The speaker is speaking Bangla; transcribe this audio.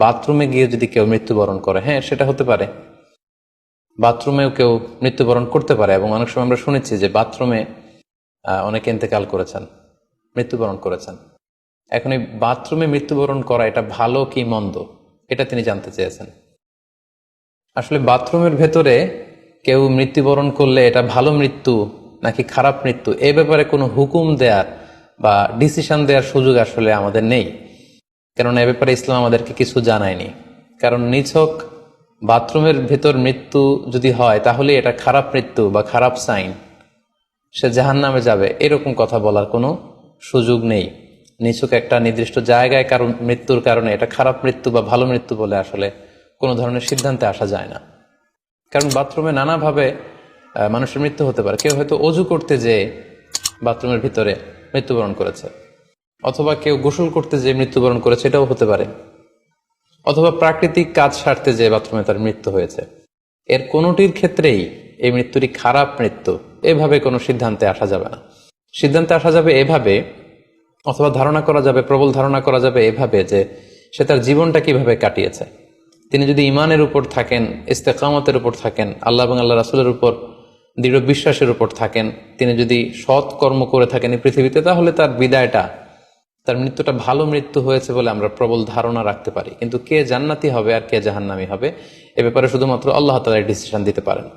বাথরুমে গিয়ে যদি কেউ মৃত্যুবরণ করে, হ্যাঁ সেটা হতে পারে, বাথরুমেও কেউ মৃত্যুবরণ করতে পারে। এবং অনেক সময় আমরা শুনেছি যে বাথরুমে অনেকে ইন্তেকাল করেছেন, মৃত্যুবরণ করেছেন। এখন এই বাথরুমে মৃত্যুবরণ করা এটা ভালো কি মন্দ, এটা তিনি জানতে চেয়েছেন। আসলে বাথরুমের ভেতরে কেউ মৃত্যুবরণ করলে এটা ভালো মৃত্যু নাকি খারাপ মৃত্যু, এ ব্যাপারে কোনো হুকুম দেওয়ার বা ডিসিশন দেওয়ার সুযোগ আসলে আমাদের নেই। কেননা এ ব্যাপারে ইসলাম আমাদেরকে কিছু জানায়নি। কারণ নিছক বাথরুমের ভেতর মৃত্যু যদি হয় তাহলে এটা খারাপ মৃত্যু বা খারাপ সাইন, সে জাহান্নামে যাবে, এরকম কথা বলার কোনো সুযোগ নেই। নিছক একটা নির্দিষ্ট জায়গায় কারণ মৃত্যুর কারণে এটা খারাপ মৃত্যু বা ভালো মৃত্যু বলে আসলে কোনো ধরনের সিদ্ধান্তে আসা যায় না। কারণ বাথরুমে নানাভাবে মানুষের মৃত্যু হতে পারে। কেউ হয়তো অজু করতে যেয়ে বাথরুমের ভিতরে মৃত্যুবরণ করেছে, অথবা কেউ গোসল করতে যেয়ে মৃত্যুবরণ করেছে, এটাও হতে পারে, অথবা প্রাকৃতিক কাজ সারতে যেয়ে বাথরুমে তার মৃত্যু হয়েছে। এর কোনোটির ক্ষেত্রেই এই মৃত্যুটি খারাপ মৃত্যু এভাবে কোনো সিদ্ধান্তে আসা যাবে না। সিদ্ধান্তে আসা যাবে এভাবে, অথবা ধারণা করা যাবে, প্রবল ধারণা করা যাবে এভাবে যে সে তার জীবনটা কিভাবে কাটিয়েছে। তিনি যদি ইমানের উপর থাকেন, ইস্তেকামতের উপর থাকেন, আল্লাহ এবং আল্লাহ রাসূলের উপর দৃঢ় বিশ্বাসের উপর থাকেন, তিনি যদি সৎ কর্ম করে থাকেন এই পৃথিবীতে, তাহলে তার বিদায়টা, তার মৃত্যুটা ভালো মৃত্যু হয়েছে বলে আমরা প্রবল ধারণা রাখতে পারি। কিন্তু কে জান্নাতি হবে আর কে জাহান্নামী হবে এ ব্যাপারে শুধুমাত্র আল্লাহ তাআলা ডিসিশন দিতে পারেন।